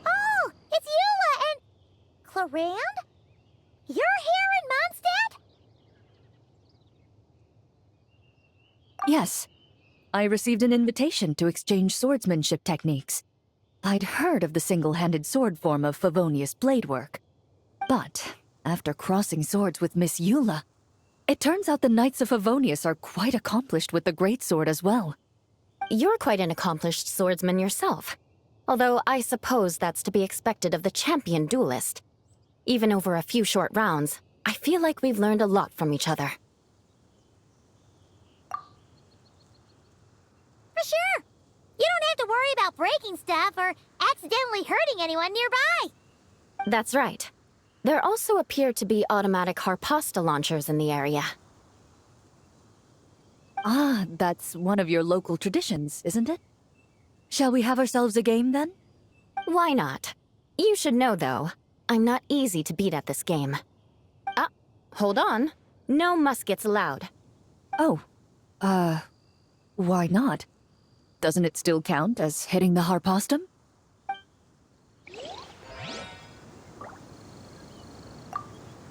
Oh, it's Eula and... Clarand? You're here in Mondstadt? Yes. I received an invitation to exchange swordsmanship techniques. I'd heard of the single-handed sword form of Favonius blade work. But, after crossing swords with Miss Eula, it turns out the Knights of Favonius are quite accomplished with the greatsword as well. You're quite an accomplished swordsman yourself. Although I suppose that's to be expected of the champion duelist. Even over a few short rounds, I feel like we've learned a lot from each other. For sure. You don't have to worry about breaking stuff or accidentally hurting anyone nearby. That's right. There also appear to be automatic harpasta launchers in the area. Ah, that's one of your local traditions, isn't it? Shall we have ourselves a game, then? Why not? You should know, though, I'm not easy to beat at this game. Ah, hold on. No muskets allowed. Oh, why not? Doesn't it still count as hitting the harpastum?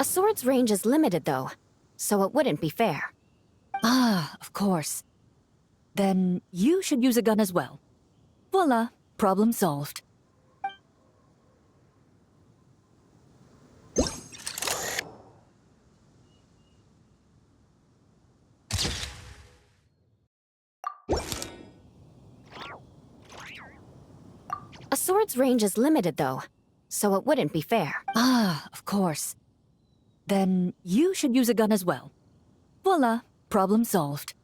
A sword's range is limited, though, so it wouldn't be fair. Ah, of course. Then you should use a gun as well. Voila, problem solved. A sword's range is limited, though, so it wouldn't be fair. Ah, of course. Then you should use a gun as well. Voila, problem solved.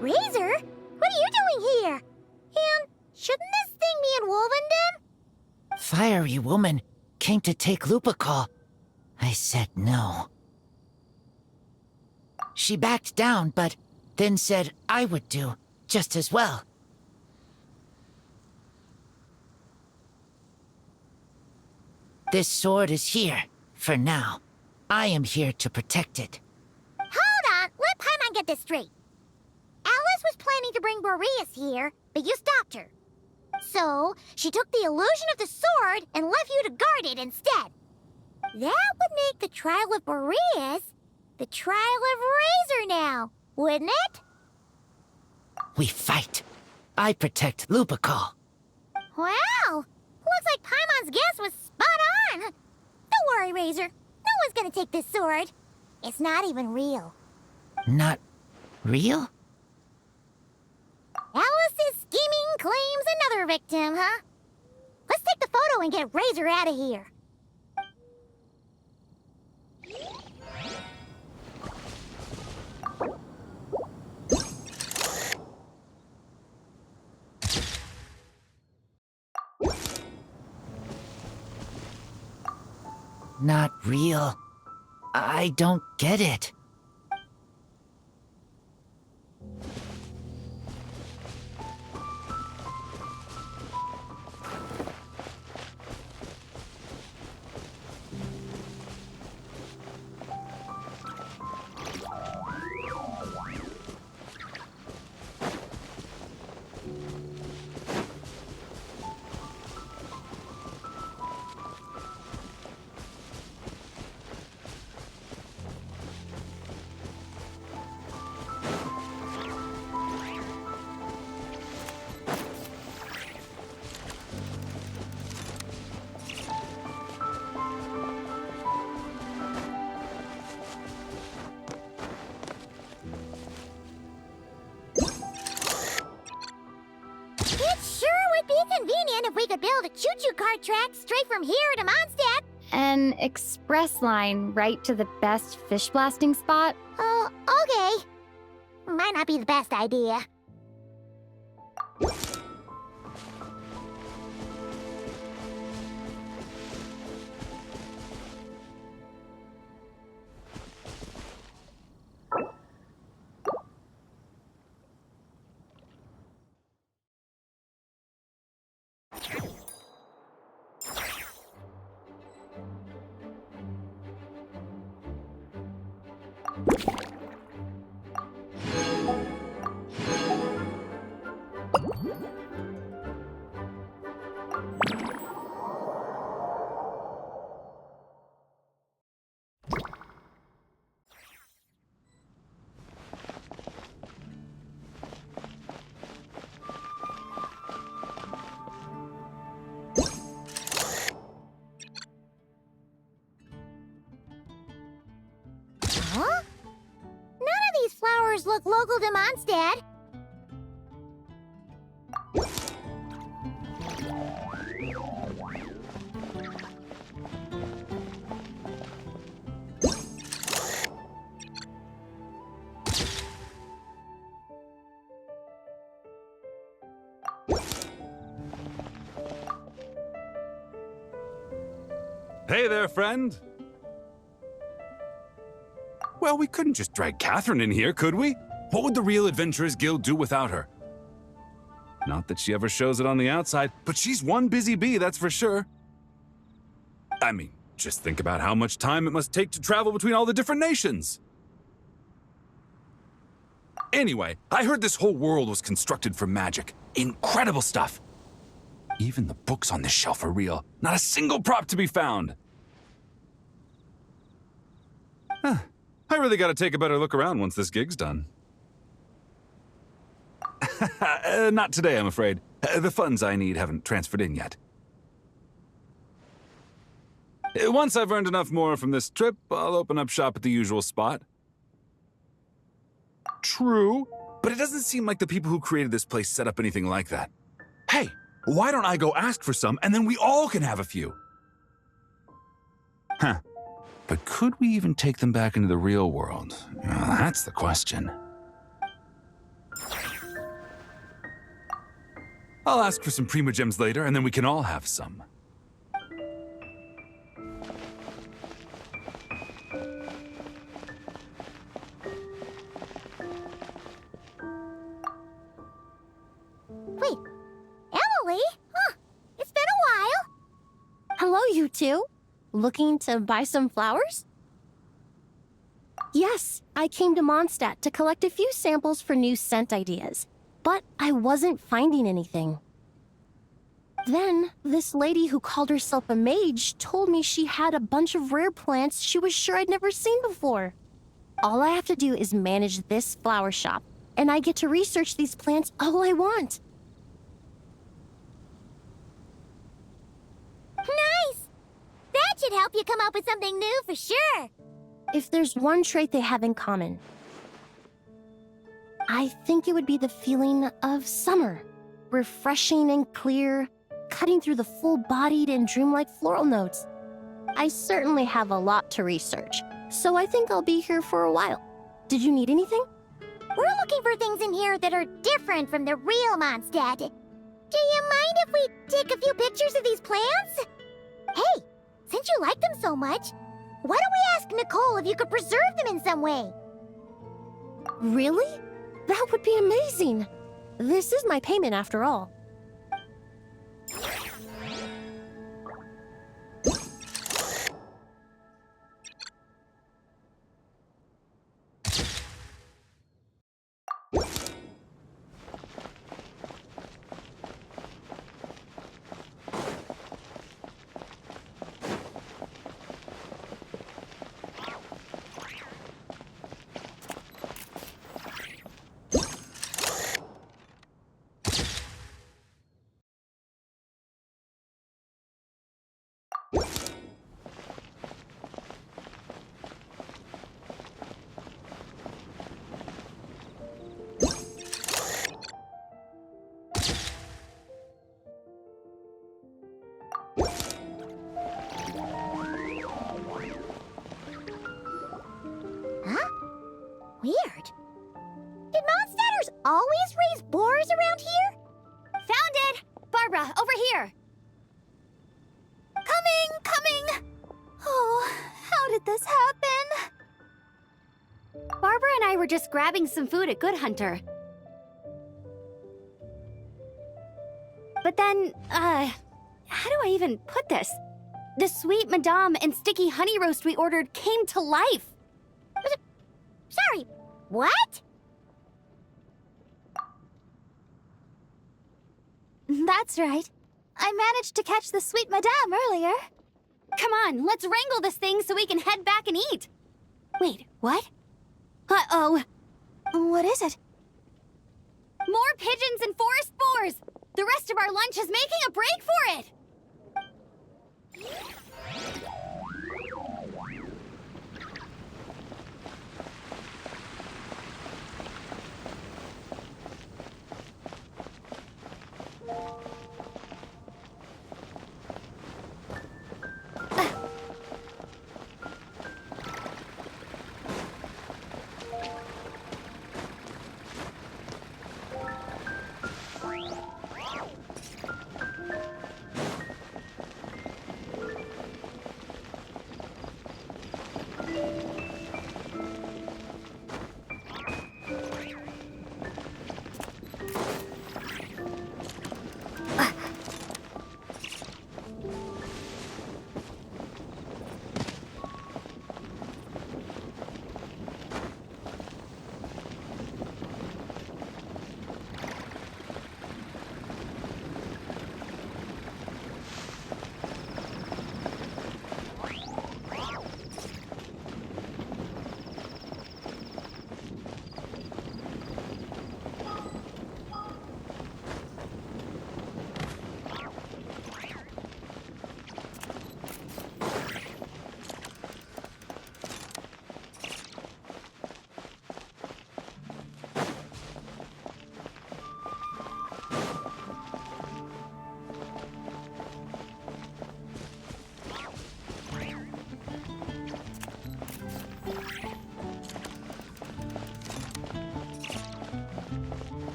Razor? What are you doing here? And shouldn't this thing be in Wolvenden? Fiery woman came to take Lupacol. I said no. She backed down, but then said I would do just as well. This sword is here, for now. I am here to protect it. Hold on, let Paimon get this straight. Alice was planning to bring Boreas here, but you stopped her. So, she took the illusion of the sword and left you to guard it instead. That would make the trial of Boreas the trial of Razor now, wouldn't it? We fight. I protect Lupacol. Wow! Looks like Paimon's guess was spot on. Don't worry, Razor. No one's gonna take this sword. It's not even real. Not real? Alice's scheming claims another victim, huh? Let's take the photo and get Razor out of here. Not real. I don't get it. Convenient if we could build a choo-choo cart track straight from here to Mondstadt. An express line right to the best fish blasting spot? Oh, okay. Might not be the best idea. Huh? None of these flowers look local to Mondstadt. Hey there, friend. Well, we couldn't just drag Catherine in here, could we? What would the Real Adventurers Guild do without her? Not that she ever shows it on the outside, but she's one busy bee, that's for sure. I mean, just think about how much time it must take to travel between all the different nations. Anyway, I heard this whole world was constructed for magic. Incredible stuff. Even the books on this shelf are real. Not a single prop to be found. Huh. I really gotta take a better look around once this gig's done. Not today, I'm afraid. The funds I need haven't transferred in yet. Once I've earned enough more from this trip, I'll open up shop at the usual spot. True, but it doesn't seem like the people who created this place set up anything like that. Hey, why don't I go ask for some, and then we all can have a few? Huh. But could we even take them back into the real world? Well, that's the question. I'll ask for some Prima Gems later, and then we can all have some. Wait, Emily? Huh, it's been a while. Hello, you two. Looking to buy some flowers? Yes, I came to Mondstadt to collect a few samples for new scent ideas, but I wasn't finding anything. Then, this lady who called herself a mage told me she had a bunch of rare plants she was sure I'd never seen before. All I have to do is manage this flower shop, and I get to research these plants all I want. Nice! That should help you come up with something new for sure. If there's one trait they have in common, I think it would be the feeling of summer. Refreshing and clear, cutting through the full-bodied and dreamlike floral notes. I certainly have a lot to research, so I think I'll be here for a while. Did you need anything? We're looking for things in here that are different from the real Mondstadt. Do you mind if we take a few pictures of these plants? Hey, since you like them so much, why don't we ask Nicole if you could preserve them in some way? Really? That would be amazing. This is my payment after all. Weird. Did Mondstadters always raise boars around here? Found it! Barbara, over here! Coming! Oh, how did this happen? Barbara and I were just grabbing some food at Good Hunter. But then, how do I even put this? The sweet madame and sticky honey roast we ordered came to life. Sorry, what? That's right. I managed to catch the sweet madame earlier. Come on, let's wrangle this thing so we can head back and eat. Wait, what? Uh-oh. What is it? More pigeons and forest boars! The rest of our lunch is making a break for it!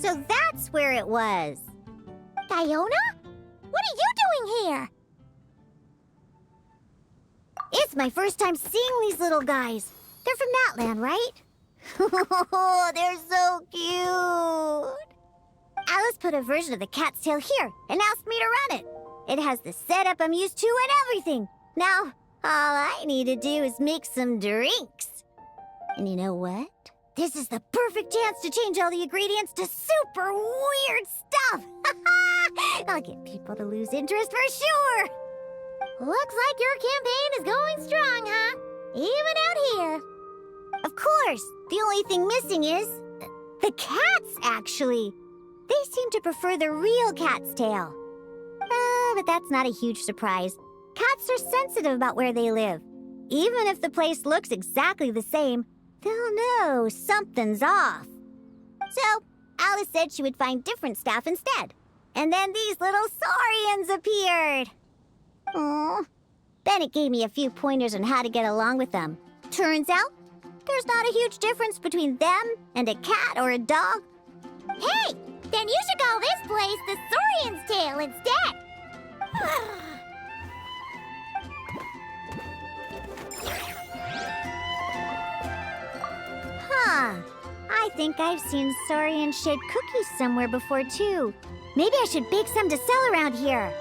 So that's where it was. Fiona? What are you doing here? It's my first time seeing these little guys. They're from that land, right? Oh, they're so cute. Alice put a version of the cat's tail here and asked me to run it. It has the setup I'm used to and everything. Now, all I need to do is make some drinks. And you know what? This is the perfect chance to change all the ingredients to super weird stuff. I'll get people to lose interest for sure. Looks like your campaign is going strong, huh? Even out here. Of course, the only thing missing is the cats, actually. They seem to prefer the real cat's tail. But that's not a huge surprise. Cats are sensitive about where they live. Even if the place looks exactly the same, they'll know something's off. So, Alice said she would find different staff instead. And then these little saurians appeared. Aww. Bennett gave me a few pointers on how to get along with them. Turns out, there's not a huge difference between them and a cat or a dog. Hey, then you should call this place the Saurian's Tail instead. Huh. I think I've seen saurian-shaped cookies somewhere before, too. Maybe I should bake some to sell around here.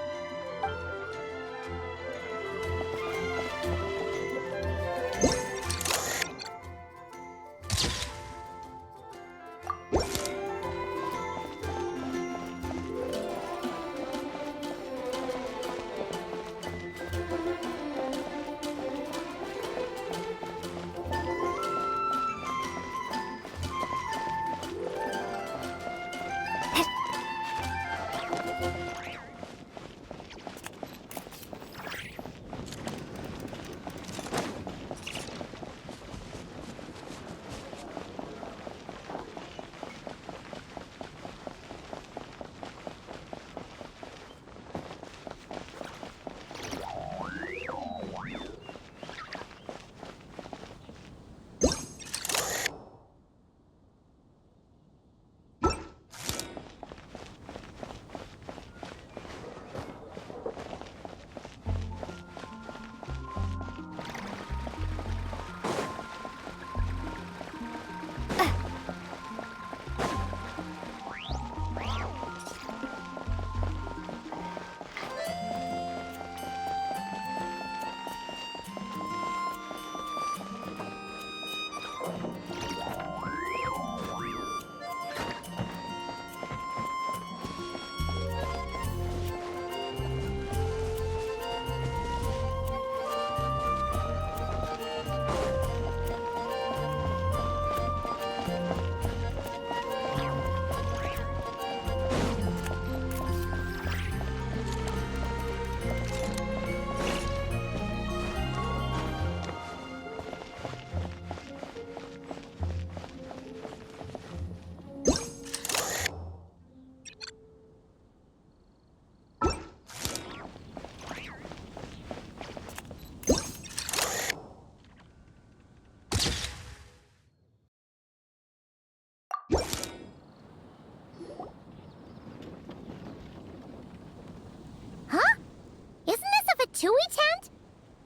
Fatui tent?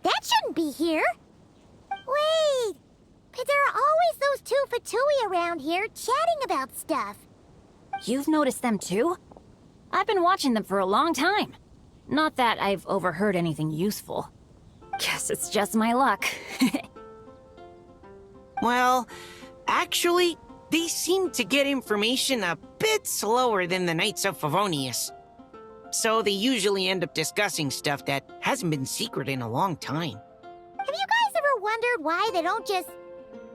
That shouldn't be here. Wait, but there are always those two Fatui around here chatting about stuff. You've noticed them too? I've been watching them for a long time. Not that I've overheard anything useful. Guess it's just my luck. Well, actually, they seem to get information a bit slower than the Knights of Favonius. So they usually end up discussing stuff that hasn't been secret in a long time. Have you guys ever wondered why they don't just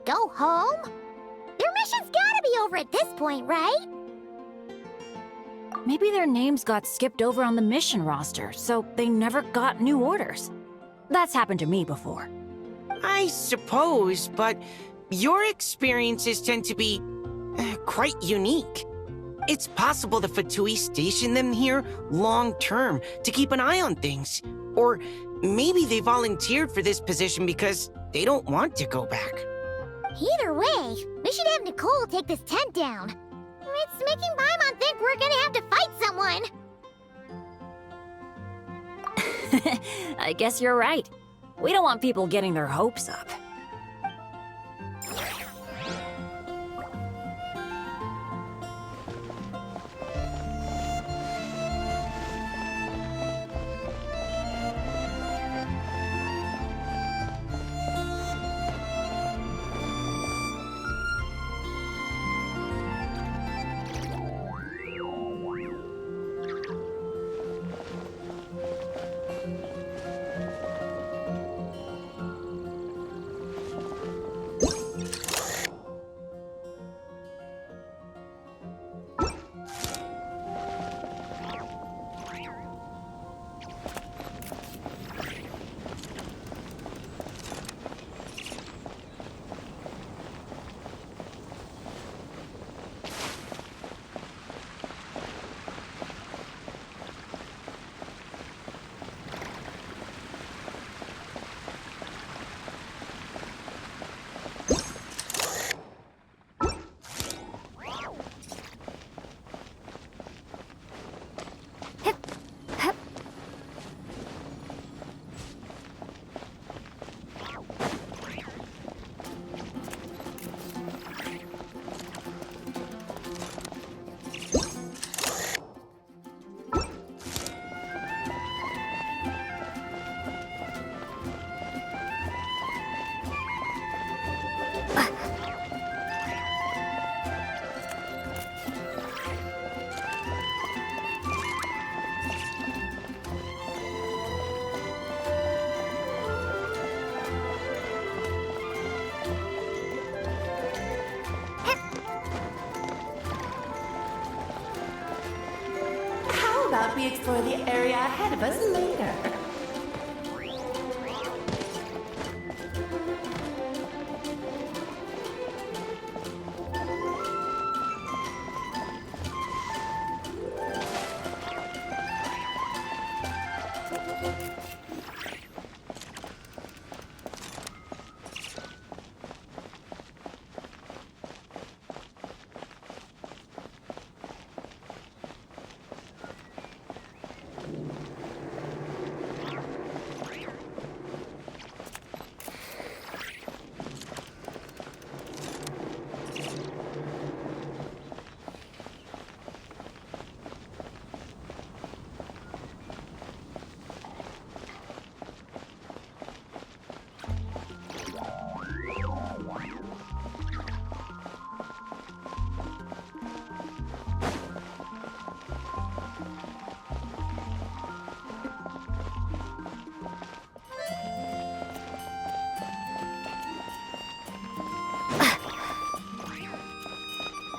go home? Their mission's gotta be over at this point, right? Maybe their names got skipped over on the mission roster, so they never got new orders. That's happened to me before. I suppose, but your experiences tend to be quite unique. It's possible the Fatui stationed them here long-term to keep an eye on things. Or maybe they volunteered for this position because they don't want to go back. Either way, we should have Nicole take this tent down. It's making Paimon think we're gonna have to fight someone. I guess you're right. We don't want people getting their hopes up. about we explore the area ahead of us later?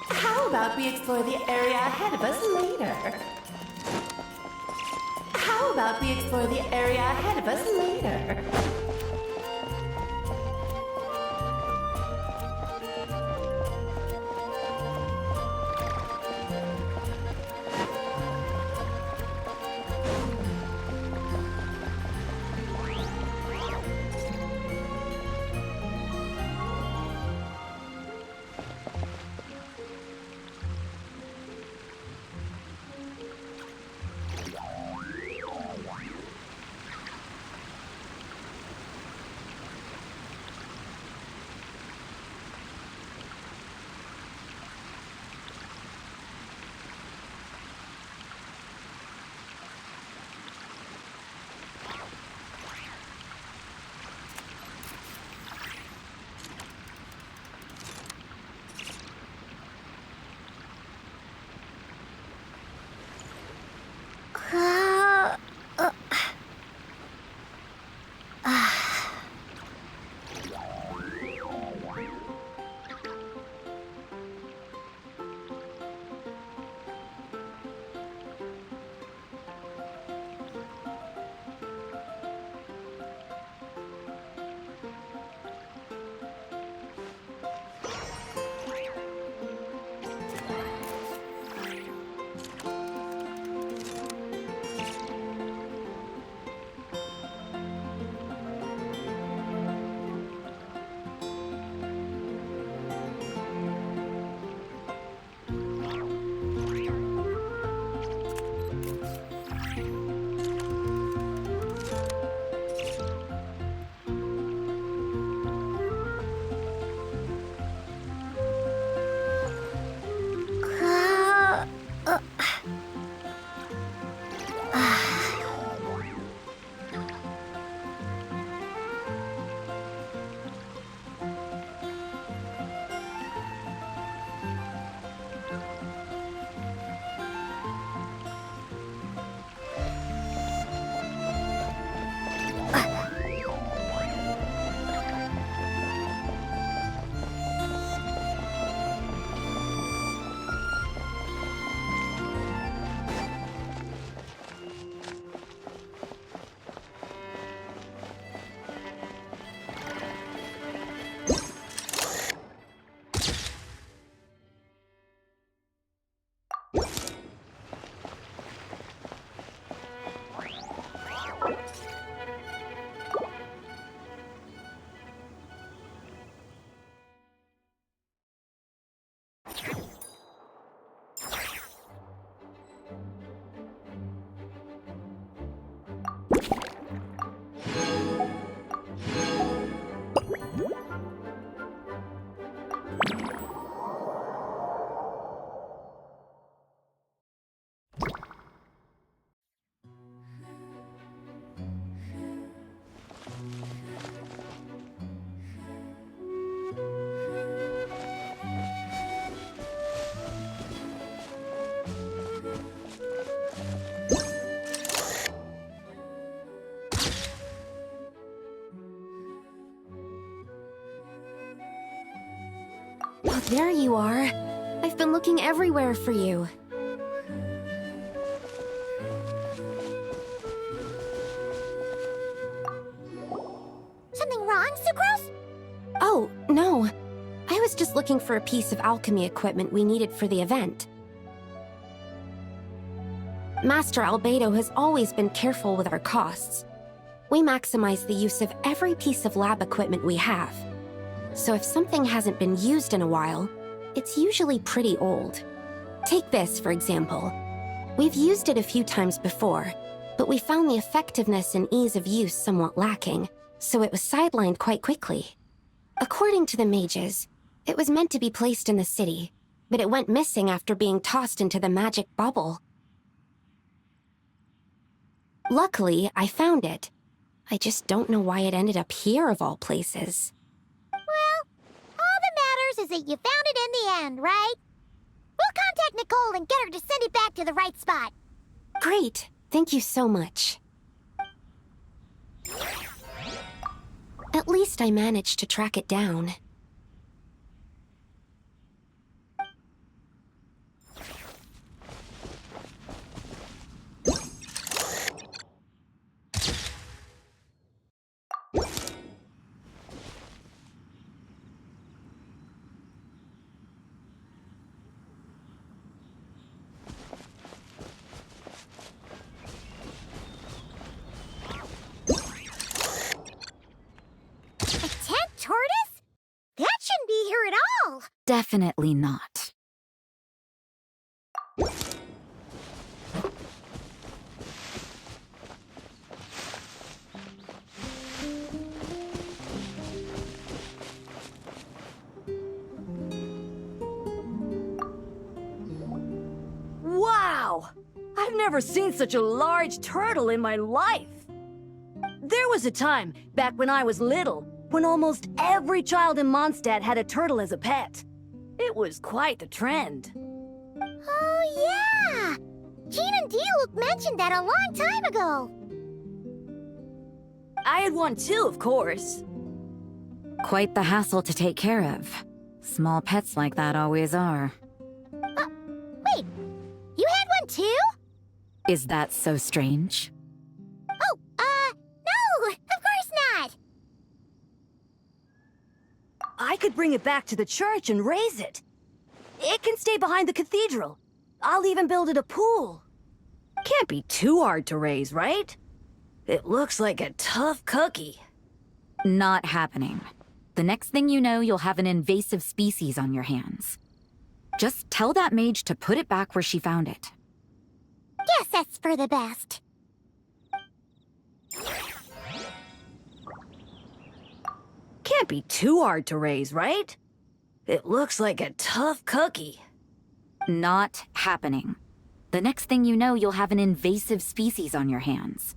How about we explore the area ahead of us later? How about we explore the area ahead of us later? Oh, there you are. I've been looking everywhere for you. Sucrose? Oh, no. I was just looking for a piece of alchemy equipment we needed for the event. Master Albedo has always been careful with our costs. We maximize the use of every piece of lab equipment we have. So if something hasn't been used in a while, it's usually pretty old. Take this, for example. We've used it a few times before, but we found the effectiveness and ease of use somewhat lacking, so it was sidelined quite quickly. According to the mages, it was meant to be placed in the city, but it went missing after being tossed into the magic bubble. Luckily, I found it. I just don't know why it ended up here of all places. Well, all that matters is that you found it in the end, right? We'll contact Nicole and get her to send it back to the right spot. Great. Thank you so much. At least I managed to track it down. Definitely not. Wow! I've never seen such a large turtle in my life. There was a time, back when I was little, when almost every child in Mondstadt had a turtle as a pet. It was quite the trend. Oh, yeah! Jean and Diluc mentioned that a long time ago. I had one too, of course. Quite the hassle to take care of. Small pets like that always are. Wait, you had one too? Is that so strange? Oh, no, of course not. I could bring it back to the church and raise it. It can stay behind the cathedral. I'll even build it a pool. Can't be too hard to raise, right? It looks like a tough cookie. Not happening. The next thing you know, you'll have an invasive species on your hands. Just tell that mage to put it back where she found it. Guess that's for the best. Can't be too hard to raise, right? It looks like a tough cookie. Not happening. The next thing you know, you'll have an invasive species on your hands.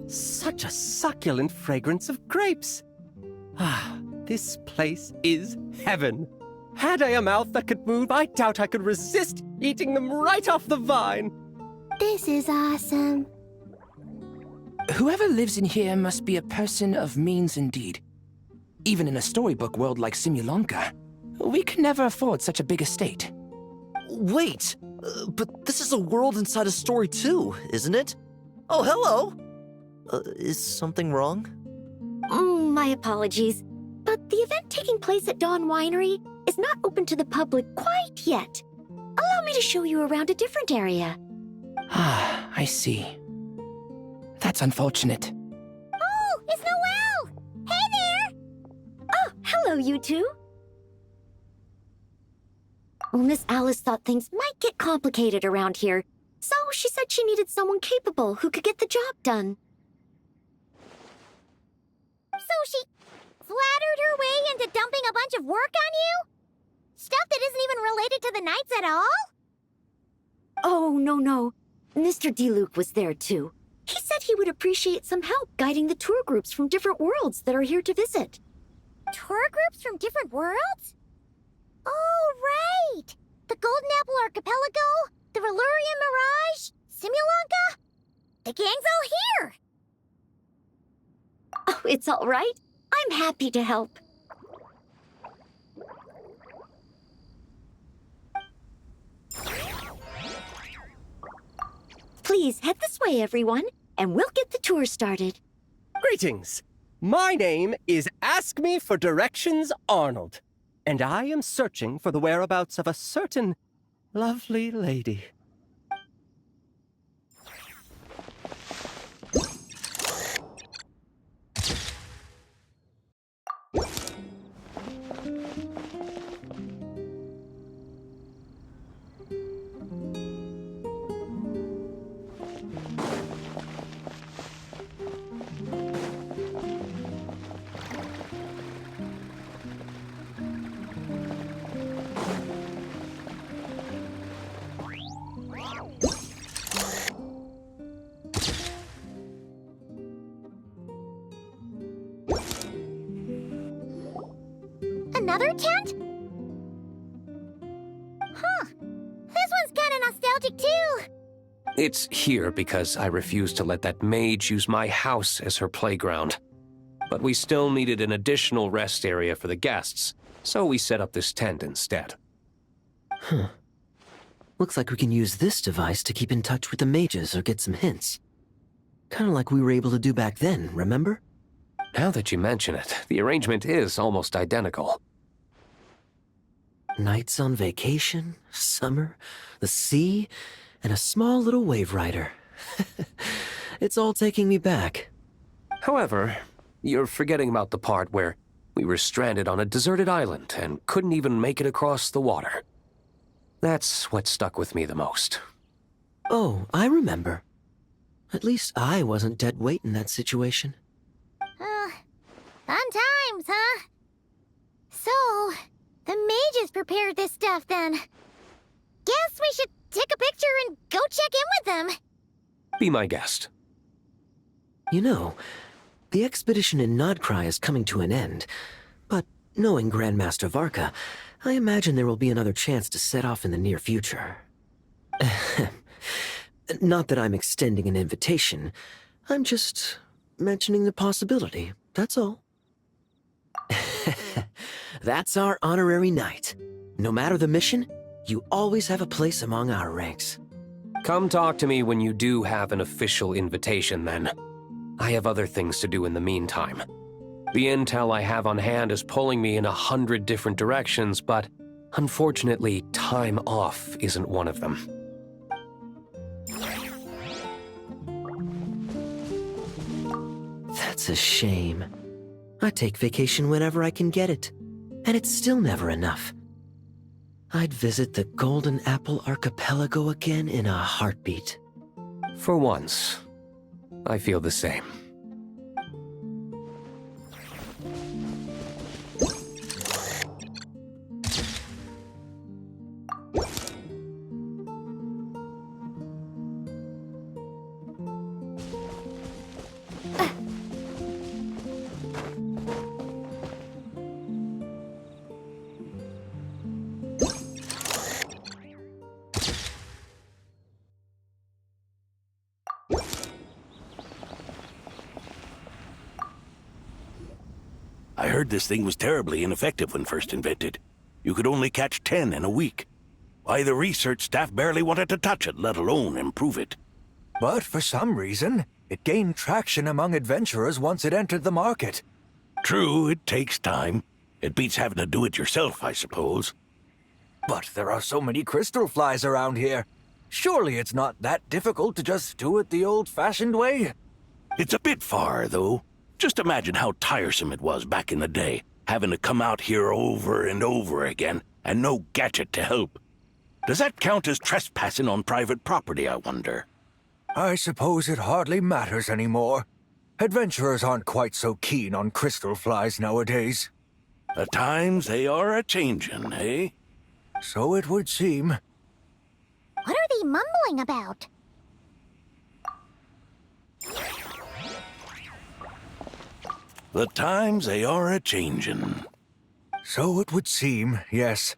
Such a succulent fragrance of grapes. Ah, this place is heaven. Had I a mouth that could move, I doubt I could resist eating them right off the vine. This is awesome. Whoever lives in here must be a person of means indeed. Even in a storybook world like Simulonka, we can never afford such a big estate. Wait, but this is a world inside a story too, isn't it? Oh, hello! Is something wrong? My apologies, but the event taking place at Dawn Winery is not open to the public quite yet. Allow me to show you around a different area. Ah, I see. That's unfortunate. Oh, it's Noelle! Hey there! Oh, hello, you two. Well, Miss Alice thought things might get complicated around here, so she said she needed someone capable who could get the job done. So she flattered her way into dumping a bunch of work on you? Stuff that isn't even related to the Knights at all? Oh, no. Mr. DeLuke was there too. He said he would appreciate some help guiding the tour groups from different worlds that are here to visit. Tour groups from different worlds? Oh, right! The Golden Apple Archipelago, the Valurian Mirage, Simulanka. The gang's all here! Oh, it's all right. I'm happy to help. Please head this way, everyone, and we'll get the tour started. Greetings. My name is Ask Me for Directions Arnold, and I am searching for the whereabouts of a certain lovely lady. Another tent? Huh. This one's kinda nostalgic too. It's here because I refused to let that mage use my house as her playground. But we still needed an additional rest area for the guests, so we set up this tent instead. Huh. Looks like we can use this device to keep in touch with the mages or get some hints. Kinda like we were able to do back then, remember? Now that you mention it, the arrangement is almost identical. Nights on vacation, summer, the sea, and a small little wave rider. It's all taking me back. However, you're forgetting about the part where we were stranded on a deserted island and couldn't even make it across the water. That's what stuck with me the most. Oh, I remember. At least I wasn't dead weight in that situation. Fun times, huh? So, the mages prepared this stuff then. Guess we should take a picture and go check in with them. Be my guest. You know, the expedition in Nodcry is coming to an end, but knowing Grandmaster Varka, I imagine there will be another chance to set off in the near future. Not that I'm extending an invitation, I'm just mentioning the possibility, that's all. That's our honorary knight. No matter the mission, you always have a place among our ranks. Come talk to me when you do have an official invitation, then. I have other things to do in the meantime. The intel I have on hand is pulling me in 100 different directions, but unfortunately, time off isn't one of them. That's a shame. I take vacation whenever I can get it, and it's still never enough. I'd visit the Golden Apple Archipelago again in a heartbeat. For once, I feel the same. I heard this thing was terribly ineffective when first invented. You could only catch 10 in a week. Why, the research staff barely wanted to touch it, let alone improve it. But for some reason, it gained traction among adventurers once it entered the market. True, it takes time. It beats having to do it yourself, I suppose. But there are so many crystal flies around here. Surely it's not that difficult to just do it the old-fashioned way? It's a bit far, though. Just imagine how tiresome it was back in the day, having to come out here over and over again, and no gadget to help. Does that count as trespassing on private property, I wonder? I suppose it hardly matters anymore. Adventurers aren't quite so keen on crystal flies nowadays. The times they are a-changin', eh? So it would seem. What are they mumbling about? The times they are a-changin'. So it would seem, yes.